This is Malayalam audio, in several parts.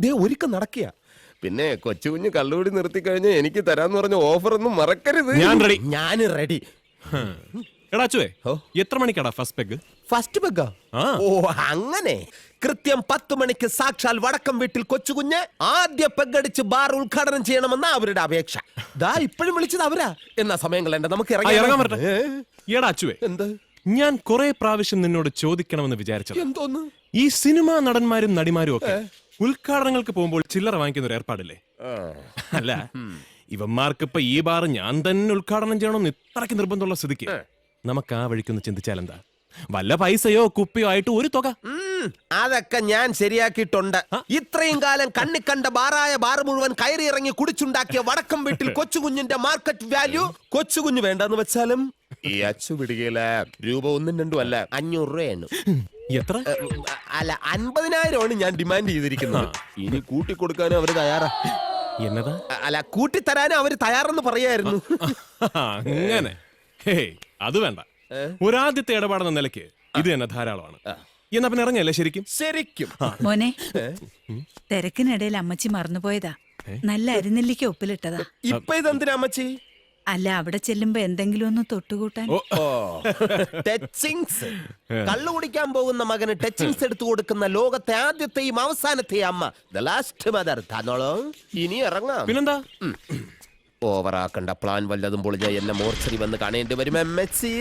ദേ ഒരുക്കം നടക്കുക. പിന്നെ കൊച്ചുകുഞ്ഞ് കള്ളുകൂടി നിർത്തി കഴിഞ്ഞാൽ എനിക്ക് തരാന്ന് പറഞ്ഞ ഓഫർ ഒന്നും മറക്കരുത്. ഞാൻ റെഡി. എടാച്ചുവേ, എത്ര മണിക്കാടാ ഫസ്റ്റ് പെഗ്? ഫസ്റ്റ് പെഗ്ഗാ? ഓ അങ്ങനെ. കൃത്യം 10 മണിക്ക് സാക്ഷാൽ വടക്കം വീട്ടിൽ കൊച്ചുകുഞ്ഞ് ആദ്യ പെഗ്ഗടിച്ച് ബാർ ഉദ്ഘാടനം ചെയ്യണമെന്ന അവരുടെ അപേക്ഷ. ദാ ഇപ്പോഴും വിളിച്ചത് അവരാ. എന്നാ സമയം കളയണ്ട, നമുക്ക് ഇറങ്ങാൻ പറ്റേ. എടാച്ചുവേ, എന്ത്? ഞാൻ കുറെ പ്രാവശ്യം നിന്നോട് ചോദിക്കണമെന്ന് വിചാരിച്ചത്. എന്തോന്ന്? ഈ സിനിമാ നടന്മാരും നടിമാരും ഒക്കെ ഉദ്ഘാടനങ്ങൾക്ക് പോകുമ്പോൾ ചില്ലറ വാങ്ങിക്കുന്ന ഒരു ഏർപ്പാടില്ലേ? അല്ല, ഇവന്മാർക്ക് ഇപ്പൊ ഈ ബാർ ഞാൻ തന്നെ ഉദ്ഘാടനം ചെയ്യണമെന്ന് ഇത്രയ്ക്ക് നിർബന്ധമുള്ള സ്ഥിതിക്ക് നമുക്ക് ആ വഴിക്കൊന്ന് ചിന്തിച്ചാൽ എന്താ? വല്ല പൈസയോ കുപ്പിയോ ആയിട്ട് ഒരു തുക. അതൊക്കെ ഞാൻ ശരിയാക്കിയിട്ടുണ്ട്. ഇത്രയും കാലം കണ്ണിക്കണ്ട ബാറായ ബാർ മുഴുവൻ കയറി ഇറങ്ങി കുടിച്ചുണ്ടാക്കിയ വടക്കം വീട്ടിൽ കൊച്ചുകുഞ്ഞിന്റെ മാർക്കറ്റ് വാല്യൂ കൊച്ചുകുഞ്ഞ് വേണ്ടെന്ന് വെച്ചാലും ഈ അച്ചു പിടികയില രൂപ 1 2 അല്ല 500 രൂപയാണ്. എത്ര? അല്ല 50,000 ഞാൻ ഡിമാൻഡ് ചെയ്തിരിക്കുന്നത്. ഇനി കൂട്ടിക്കൊടുക്കാനും അവര് തയ്യാറാ. എന്നതാ? അല്ല കൂട്ടിത്തരാനും അവര് തയ്യാറെന്ന് പറയായിരുന്നു. അങ്ങനെ അത് വേണ്ട. ഒരാദ്യത്തെ ഇടപാടെന്ന നിലയ്ക്ക് ഇത് തന്നെ ധാരാളമാണ്. എന്നാ പിന്നെ ഇറങ്ങല്ലേ? ശരിക്കും മോനെ, തിരക്കിനിടയിൽ അമ്മച്ചി മറന്നുപോയതാ. നല്ല അരിനെല്ലിക്ക ഉപ്പിലിട്ടതാ. ഇപ്പൊ ഇതെന്തിനാ അമ്മച്ചി? അല്ല, അവിടെ ചെല്ലുമ്പോ എന്തെങ്കിലും ഒന്ന് തൊട്ടുകൂട്ടാൻ. ടച്ചിങ്സ്. കള്ളു കുടിക്കാൻ പോകുന്ന മകന് ടച്ചിങ്സ് എടുത്തു കൊടുക്കുന്ന ലോകത്തെ ആദ്യത്തെയും അവസാനത്തെയും അമ്മ, ദ ലാസ്റ്റ് മദർ. താനോളോ ഇനി ഇറങ്ങാം. പിന്നെന്താ? ഓവറാക്കണ്ട. പ്ലാൻ വല്ലതും പൊളിഞ്ഞ എന്നെ മോർച്ചറി വന്ന് കാണേണ്ടി വരും. എംഎച്ചി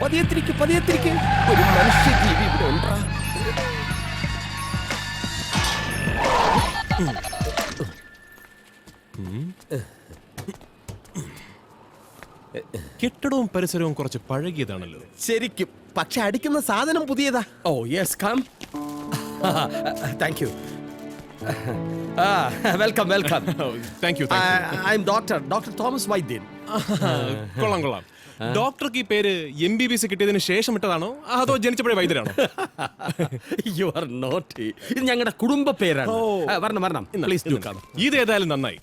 പതിയെത്തിരിക്ക്. ഒരു മനുഷ്യജീവി ഇവിടെ ഉണ്ടാ. കെട്ടിടവും പരിസരവും കുറച്ച് പഴകിയതാണല്ലോ. ശരിക്കും. പക്ഷെ അടിക്കുന്ന സാധനം പുതിയതാ. Oh yes, come. Thank you. Welcome. Thank you. I am doctor Thomas Vaidyan. കൊള്ളാം. ഡോക്ടർക്ക് ഈ പേര് MBBS കിട്ടിയതിന് ശേഷം ഇട്ടതാണോ അതോ ജനിച്ചപ്പോഴേ വൈദ്യരാണോ? You are naughty. ഇത് ഞങ്ങളുടെ കുടുംബ പേരാണ്. വരണം പ്ലീസ് ഡു കം. ഇതേതായാലും നന്നായി.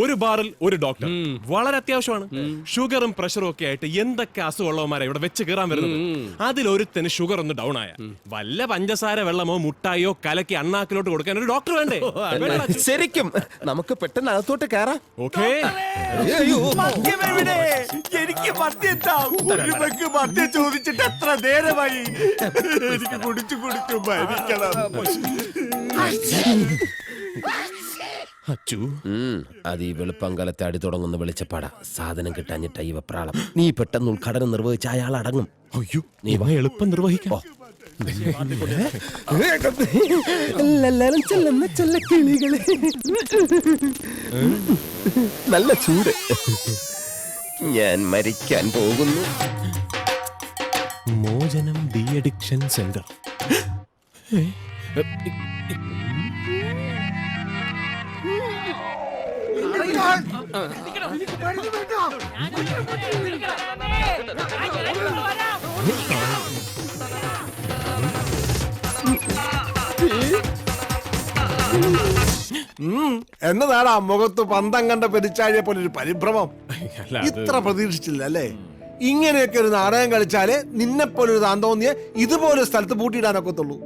ഒരു ബാറിൽ ഒരു ഡോക്ടർ വളരെ അത്യാവശ്യമാണ്. ഷുഗറും പ്രഷറും ഒക്കെ ആയിട്ട് എന്തൊക്കെ അസുഖമുള്ളവന്മാരെ ഇവിടെ വെച്ച് കയറാൻ വരുന്നത്. അതിലൊരുത്തന് ഷുഗർ ഒന്ന് ഡൗൺ ആയ വല്ല പഞ്ചസാര വെള്ളമോ മുട്ടായോ കലക്കി അണ്ണാക്കിലോട്ട് കൊടുക്കാൻ ഒരു ഡോക്ടർ വേണ്ടേ? ശരിക്കും നമുക്ക് പെട്ടെന്ന് അകത്തോട്ട് കയറാം. ഓക്കേ. എനിക്ക് മദ്യം ചോദിച്ചിട്ട് എത്ര നേരമായി. എനിക്ക് കുടിച്ചു മരിക്കണം. അച്ചു, അത് ഈ വെളുപ്പങ്കലത്തെ അടി തുടങ്ങുന്ന വെളിച്ചപ്പാടാ. സാധനം കിട്ടാഞ്ഞിട്ട ഈ വെപ്രാളം. നീ പെട്ടെന്ന് ഉദ്ഘാടനം നിർവഹിച്ച അയാൾ അടങ്ങും. അയ്യോ, നീ എളുപ്പം നിർവഹിക്കാം. നല്ല ചൂട്. ഞാൻ മരിക്കാൻ പോകുന്നു. മോചനം ഡി അഡിക്ഷൻ സെന്റർ. എന്നതാടാ മുഖത്ത് പന്തം കണ്ട പെരിച്ചാഴിയെ പോലെ ഒരു പരിഭ്രമം? ഇത്ര പ്രതീക്ഷിച്ചില്ല അല്ലേ? ഇങ്ങനെയൊക്കെ ഒരു നാടകം കളിച്ചാലേ നിന്നെ പോലെ ഒരു താന്തോന്നിയെ ഇതുപോലെ സ്ഥലത്ത് പൂട്ടിയിടാനൊക്കത്തുള്ളൂ.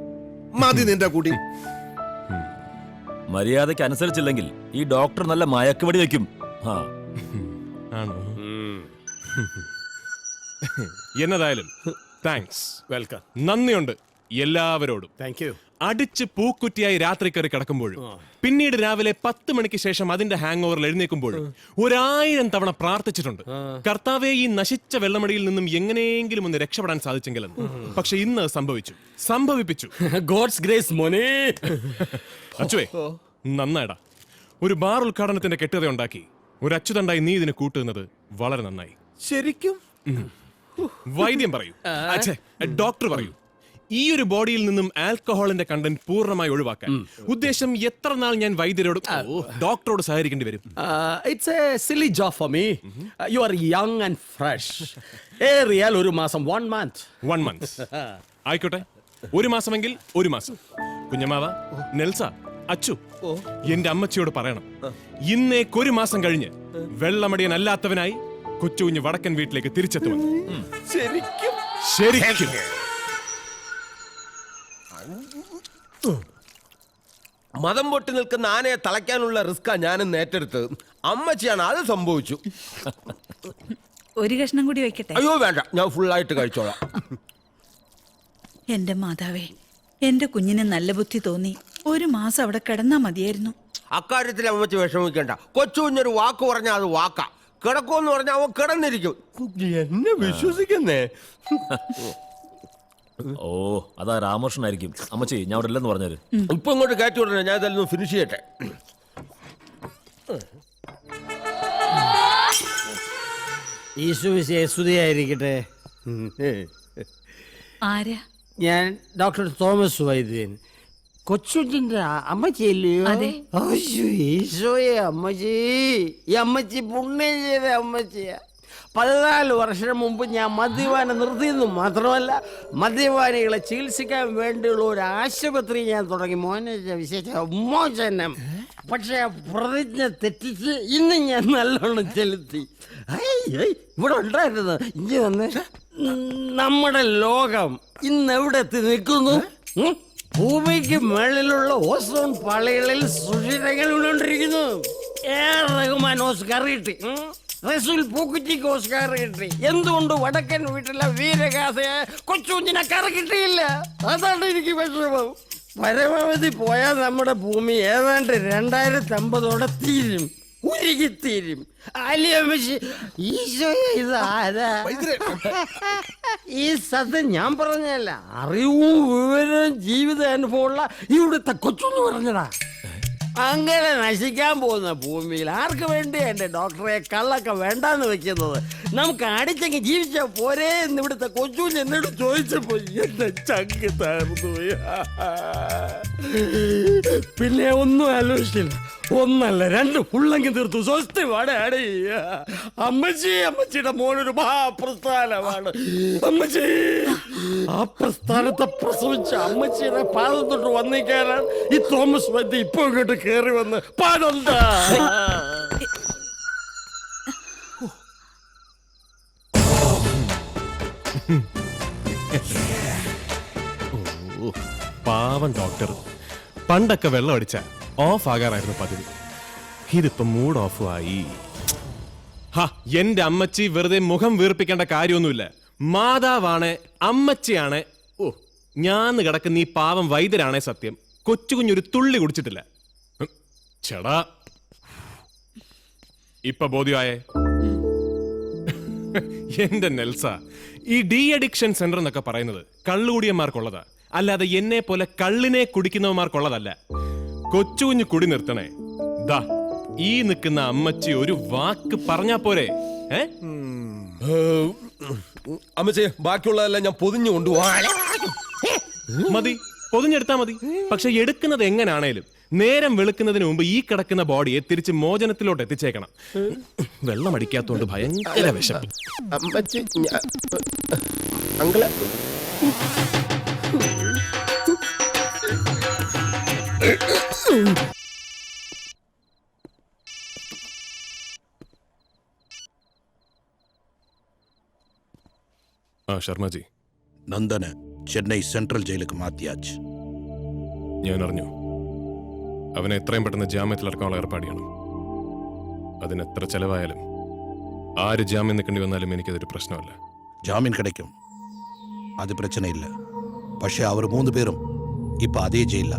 മതി നിന്റെ കൂടി. മര്യാദയ്ക്ക് അനുസരിച്ചില്ലെങ്കിൽ ഈ ഡോക്ടർ നല്ല മയക്കുവെടി വെക്കും. എന്നതായാലും താങ്ക്സ്. വെൽക്കം. നന്ദിയുണ്ട് എല്ലാവരോടും. Thank you. അടിച്ച് പൂക്കുറ്റിയായി രാത്രി കയറി കിടക്കുമ്പോഴും പിന്നീട് രാവിലെ 10 മണിക്ക് ശേഷം അതിന്റെ ഹാങ് ഓവറിൽ എഴുന്നേൽക്കുമ്പോഴും 1000 തവണ പ്രാർത്ഥിച്ചിട്ടുണ്ട്, കർത്താവേ ഈ നശിച്ച വെള്ളമടിയിൽ നിന്നും എങ്ങനെയെങ്കിലും ഒന്ന് രക്ഷപ്പെടാൻ സാധിച്ചെങ്കിലെന്ന്. പക്ഷെ ഇന്ന് സംഭവിപ്പിച്ചു. ഗോഡ്സ് ഗ്രേസ് മോനെ. അച്ചുവേ, നന്നായിടാ. ഒരു ബാർ ഉദ്ഘാടനത്തിന്റെ കെട്ടുകഥ ഉണ്ടാക്കി ഒരു അച്ചുതണ്ടായി നീ ഇതിന് കൂട്ടുന്നത് വളരെ നന്നായി. ശരിക്കും? വൈദ്യം പറയൂ, ഡോക്ടർ പറയൂ. ഈ ഒരു ബോഡിയിൽ നിന്നും ആൽക്കഹോളിന്റെ കണ്ടന്റ് പൂർണ്ണമായി ഒഴിവാക്കാൻ ഉദ്ദേശം എത്ര നാൾ ഞാൻ വൈദ്യരോട് ഡോക്ടറോട് സഹകരിക്കേണ്ടി വരും? It's a silly job for me. You are young and fresh. ഏറിയാൽ ഒരു മാസം, 1 month. 1 month ആയിക്കോട്ടെ. 1 മാസമെങ്കിൽ 1 മാസം. കുഞ്ഞമാവ, നെൽസ, അച്ചു, എന്റെ അമ്മച്ചിയോട് പറയണം, ഇന്നേക്ക് 1 മാസം കഴിഞ്ഞ് വെള്ളമടിയൻ അല്ലാത്തവനായി കൊച്ചുകുഞ്ഞ് വടക്കൻ വീട്ടിലേക്ക് തിരിച്ചെത്തുമെന്ന്. ശരിക്കും? ശരിക്കും. മതം പൊട്ടി നിൽക്കുന്ന ആനയെ തളയ്ക്കാനുള്ള റിസ്ക്കാ ഞാനും ഏറ്റെടുത്ത്. അമ്മച്ചിയാണ് അത് സംഭവിച്ചു. ഒരു കഷ്ണം കൂടി വെക്കട്ടെ? അയ്യോ വേണ്ട, ഞാൻ ഫുള്ളായിട്ട് കഴിച്ചോളാം. എന്റെ മാതാവേ, എന്റെ കുഞ്ഞിന് നല്ല ബുദ്ധി തോന്നി. ഒരു മാസം അവിടെ കിടന്നാ മതിയായിരുന്നു. അക്കാര്യത്തിൽ അമ്മച്ചി വിഷമിക്കണ്ട. കൊച്ചു കുഞ്ഞൊരു വാക്ക് പറഞ്ഞാൽ അത് വാക്കാ. കിടക്കുമെന്ന് പറഞ്ഞാൽ അവൻ കിടന്നിരിക്കും. എന്നെ വിശ്വസിക്കുന്നേ. ഓ അതാ രാമകൃഷ്ണനായിരിക്കും. അമ്മച്ചി ഞാൻ അവിടെ ഇല്ലെന്ന് പറഞ്ഞാല്. ഇപ്പൊ ഇങ്ങോട്ട് കയറ്റി വിടണേ, ഞാൻ ഇതെല്ലാം ഫിനിഷ് ചെയ്യട്ടെ. ഈശോയായിരിക്കട്ടെ. ആരാ? ഞാൻ ഡോക്ടർ തോമസ് വൈദ്യൻ. കൊച്ചുറ്റിന്റെ അമ്മച്ചിയല്ലയോ? അതെ. ഈശോയെ അമ്മച്ചി, ഈ അമ്മച്ചി പുണ്യം ചെയ്ത അമ്മച്ചിയാ. 14 വർഷം മുമ്പ് ഞാൻ മദ്യപാനം നിർത്തിയെന്ന് മാത്രമല്ല, മദ്യപാനികളെ ചികിത്സിക്കാൻ വേണ്ടിയുള്ള ഒരു ആശുപത്രി ഞാൻ തുടങ്ങി. മോനെ വിശേഷ മോചനം. പക്ഷെ പ്രതിജ്ഞ തെറ്റിച്ച് ഇന്ന് ഞാൻ നല്ലോണം ചെലുത്തി. ഇവിടെ ഉണ്ടായിരുന്നത് ഇഞ്ചി വന്ന് നമ്മുടെ ലോകം ഇന്ന് എവിടെ എത്തി നിൽക്കുന്നു? ഭൂമിക്ക് മേളിലുള്ള ഓസോൺ പാളികളിൽ സുഷിരങ്ങൾ വീണോണ്ടിരിക്കുന്നു. റഹ്മാൻ ഓസ്കാർ കിട്ടി, റസൂൽ പൂക്കുറ്റിക്ക് ഓസ്കാർ കിട്ടി. എന്തുകൊണ്ട് വടക്കൻ വീട്ടിലെ വീരഗാഥയെ കൊച്ചുകുഞ്ഞിനെ കറ കിട്ടിയില്ല? അതാണ് എനിക്ക് വിഷമം. പരമാവധി പോയാൽ നമ്മുടെ ഭൂമി ഏതാണ്ട് 2050 തീരും, ഉരുകിത്തീരും. ഈ സത്യം ഞാൻ പറഞ്ഞല്ല, അറിവും വിവരവും ജീവിത അനുഭവമുള്ള ഇവിടുത്തെ കൊച്ചൊന്നു പറഞ്ഞതാ. അങ്ങനെ നശിക്കാൻ പോകുന്ന ഭൂമിയിൽ ആർക്ക് വേണ്ടി എന്റെ ഡോക്ടറെ കള്ളൊക്കെ വേണ്ടാന്ന് വെക്കുന്നത്? നമുക്ക് അടിച്ചെങ്കിൽ ജീവിച്ച പോരേ എന്ന് ഇവിടുത്തെ കൊച്ചുകുഞ്ഞ് എന്നോട് ചോദിച്ചപ്പോ എന്റെ ചങ്ക് തകർന്നു പോയി. പിന്നെ ഒന്നും ആലോചിച്ചില്ല. 1 അല്ല 2 ഫുള്ളെങ്കിൽ തീർത്തു. സ്വസ്തി വാടയാടി. അമ്മച്ചി, അമ്മച്ചിയുടെ മോനൊരു മഹാപ്രസ്ഥാനമാണ്. അമ്മച്ചി ആ പ്രസ്ഥാനത്തെ പ്രസവിച്ച അമ്മച്ചിയുടെ പാദം തൊട്ട് വന്നിക്കാനാണ് ഈ തോമസ് വൈദ്യ ഇപ്പൊ ഇങ്ങോട്ട് കേറി വന്ന് പാടെന്താ. പാവം ഡോക്ടർ. പണ്ടൊക്കെ വെള്ളം അടിച്ച ഓഫ് ആകാറായിരുന്നു പതിവ്. ഇതിപ്പോ മൂഡ് ഓഫ് ആയി. എന്റെ അമ്മച്ചി വെറുതെ മുഖം വീർപ്പിക്കേണ്ട കാര്യമൊന്നുമില്ല. മാതാവാണ്, അമ്മച്ചിയാണ്. ഓ, ഞാൻ കിടക്കുന്ന ഈ പാവം വൈദ്യരാണേ സത്യം. കൊച്ചുകുഞ്ഞൊരു തുള്ളി കുടിച്ചിട്ടില്ല. ചേടാ, ഇപ്പൊ ബോധ്യമായേ? എന്റെ നെൽസ, ഈ ഡി അഡിക്ഷൻ സെന്റർ എന്നൊക്കെ പറയുന്നത് കള്ളുകുടിയന്മാർക്കുള്ളതാ, അല്ലാതെ എന്നെ പോലെ കള്ളിനെ കുടിക്കുന്നവന്മാർക്കുള്ളതല്ല. കൊച്ചുകുഞ്ഞ് കുടി നിർത്തണേ. ദാ ഈ നിൽക്കുന്ന അമ്മച്ചി ഒരു വാക്ക് പറഞ്ഞാ പോരെ? അമ്മച്ചി, ബാക്കിയുള്ളതെല്ലാം ഞാൻ പൊതിഞ്ഞു കൊണ്ടുപോവാ. മതി, പൊതിഞ്ഞെടുത്താ മതി. പക്ഷെ എടുക്കുന്നത് എങ്ങനാണേലും നേരം വെളുക്കുന്നതിന് മുമ്പ് ഈ കിടക്കുന്ന ബോഡിയെ തിരിച്ച് മോചനത്തിലോട്ട് എത്തിച്ചേക്കണം. വെള്ളം അടിക്കാത്തോണ്ട് ഭയങ്കര വിശപ്പ്. അമ്മച്ചി, അങ്കിള് ശർമ്മജി, നന്ദന് ചെന്നൈ സെൻട്രൽ ജയിലിലേക്ക് മാറ്റിയാച്ച്. ഞാൻ അറിഞ്ഞു. അവനെ എത്രയും പെട്ടെന്ന് ജാമ്യത്തിലിറക്കാനുള്ള ഏർപ്പാട് ചെയ്യണം. അതിന് എത്ര ചെലവായാലും, ആര് ജാമ്യം നിൽക്കേണ്ടി വന്നാലും എനിക്കതൊരു പ്രശ്നമല്ല. ജാമ്യം கிடைக்கும், അത് പ്രശ്നമില്ല. പക്ഷെ അവർ 3 പേരും ഇപ്പൊ അതേ ജയിലില്ല.